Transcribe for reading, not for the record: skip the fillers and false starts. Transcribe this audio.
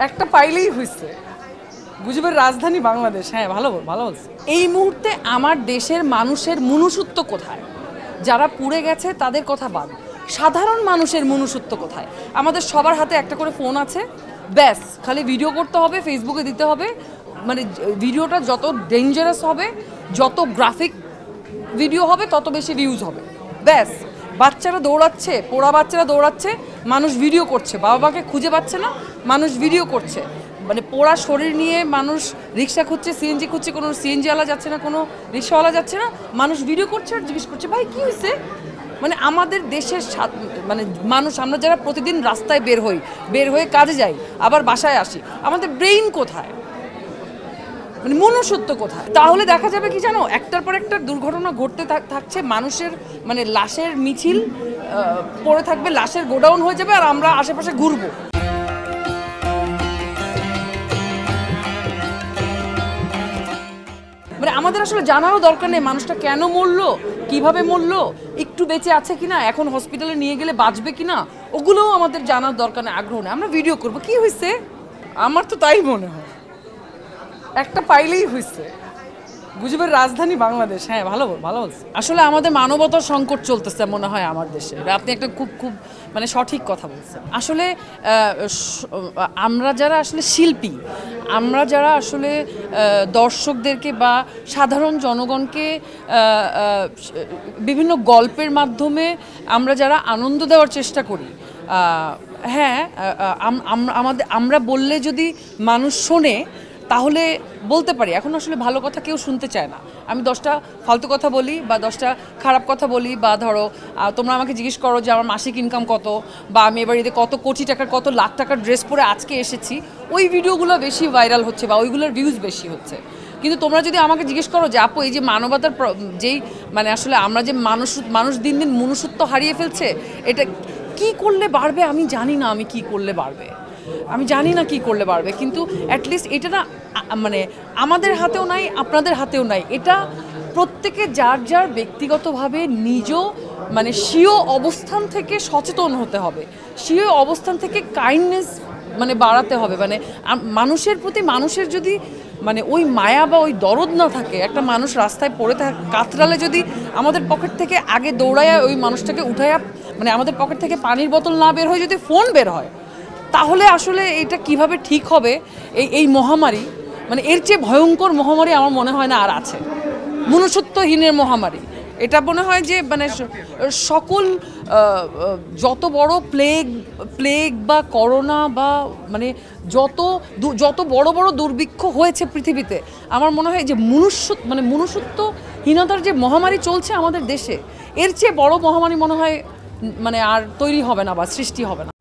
একটা পাইলেই হইছে। গুজবের রাজধানী বাংলাদেশ। হ্যাঁ, ভালো বলছে। এই মুহূর্তে আমার দেশের মানুষের মনুষ্যত্ব কোথায়? যারা পুড়ে গেছে তাদের কথা বাদ, সাধারণ মানুষের মনুষ্যত্ব কোথায়? আমাদের সবার হাতে একটা করে ফোন আছে, ব্যাস খালি ভিডিও করতে হবে, ফেসবুকে দিতে হবে। মানে ভিডিওটা যত ডেঞ্জারাস হবে, যত গ্রাফিক ভিডিও হবে, তত বেশি ভিউজ হবে। ব্যাস, বাচ্চারা দৌড়াচ্ছে, পোড়া বাচ্চারা দৌড়াচ্ছে, মানুষ ভিডিও করছে। বাবা মাকে খুঁজে পাচ্ছে না, মানুষ ভিডিও করছে। মানে পোড়া শরীর নিয়ে মানুষ রিক্সা খুঁজছে, সিএনজি খুঁজছে, কোনো সিএনজিওয়ালা যাচ্ছে না, কোনো রিক্সাওয়ালা যাচ্ছে না, মানুষ ভিডিও করছে আর জিজ্ঞেস করছে ভাই কী হয়েছে। মানে আমাদের দেশের মানে মানুষ, আমরা যারা প্রতিদিন রাস্তায় বের হয়ে কাজে যাই, আবার বাসায় আসি, আমাদের ব্রেইন কোথায়? মানে মনুষ্যত্ব কোথায়? তাহলে দেখা যাবে কি জানো, একটার পর একটা দুর্ঘটনা ঘটতে থাকছে, মানুষের মানে লাশের মিছিল পড়ে থাকবে, লাশের গোডাউন হয়ে যাবে, আর আমরা আশেপাশে ঘুরবো। মানে আমাদের আসলে জানারও দরকার নেই মানুষটা কেন মরলো, কিভাবে মরলো, একটু বেঁচে আছে কিনা, এখন হসপিটালে নিয়ে গেলে বাঁচবে কিনা, ওগুলোও আমাদের জানার দরকার নেই, আগ্রহ নেই। আমরা ভিডিও করবো, কি হয়েছে? আমার তো তাই মনে হয়, একটা পাইলেই হয়েছে। গুজবের রাজধানী বাংলাদেশ। হ্যাঁ, ভালো বলছে। আসলে আমাদের মানবতার সংকট চলতেছে মনে হয় আমার দেশে। আপনি একটা খুব মানে সঠিক কথা বলছেন। আসলে আমরা যারা আসলে শিল্পী, আমরা যারা আসলে দর্শকদেরকে বা সাধারণ জনগণকে বিভিন্ন গল্পের মাধ্যমে আমরা যারা আনন্দ দেওয়ার চেষ্টা করি, হ্যাঁ, আমরা বললে যদি মানুষ শোনে তাহলে বলতে পারি। এখন আসলে ভালো কথা কেউ শুনতে চায় না। আমি 10টা ফালতু কথা বলি বা 10টা খারাপ কথা বলি, বা ধরো তোমরা আমাকে জিজ্ঞেস করো যে আমার মাসিক ইনকাম কত, বা আমি এবার ঈদে কত কোটি টাকার, কত লাখ টাকার ড্রেস পরে আজকে এসেছি, ওই ভিডিওগুলো বেশি ভাইরাল হচ্ছে বা ওইগুলোর ভিউজ বেশি হচ্ছে। কিন্তু তোমরা যদি আমাকে জিজ্ঞেস করো যে আপু এই যে মানবতার যেই মানে আসলে আমরা যে মানুষ দিন দিন মনুষ্যত্ব হারিয়ে ফেলছে, এটা কি করলে বাড়বে? আমি জানি না আমি কি করলে বাড়বে, কিন্তু অ্যাটলিস্ট এটা না মানে আমাদের হাতেও নাই, আপনাদের হাতেও নাই। এটা প্রত্যেকে যার যার ব্যক্তিগতভাবে নিজ মানে স্বীয় অবস্থান থেকে সচেতন হতে হবে, স্বীয় অবস্থান থেকে কাইন্ডনেস মানে বাড়াতে হবে। মানে মানুষের প্রতি মানুষের যদি মানে ওই মায়া বা ওই দরদ না থাকে, একটা মানুষ রাস্তায় পড়ে কাতরালে যদি আমাদের পকেট থেকে আগে দৌড়াইয়া ওই মানুষটাকে উঠাইয়া, মানে আমাদের পকেট থেকে পানির বোতল না বের হয়, যদি ফোন বের হয়, তাহলে আসলে এটা কিভাবে ঠিক হবে? এই মহামারী, মানে এর চেয়ে ভয়ঙ্কর মহামারী আমার মনে হয় না আর আছে। মনুষ্যত্বহীনের মহামারী এটা মনে হয় যে মানে সকল যত বড় প্লেগ বা করোনা বা মানে যত বড় বড় দুর্ভিক্ষ হয়েছে পৃথিবীতে, আমার মনে হয় যে মনুষ্যত্বহীনতার যে মহামারী চলছে আমাদের দেশে, এর চেয়ে বড় মহামারী মনে হয় মানে আর তৈরি হবে না বা সৃষ্টি হবে না।